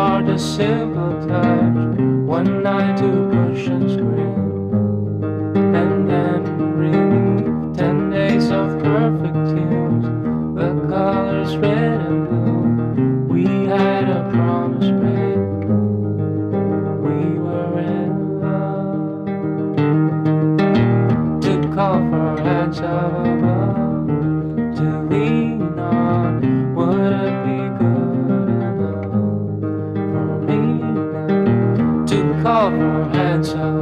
start a simple touch, one night to push and scream, and then relief. 10 days of perfect tunes, the colors red and blue. We had a promise made, we were in love. To call for hands up above, to lean on, would it be good enough for me now? To call for hands up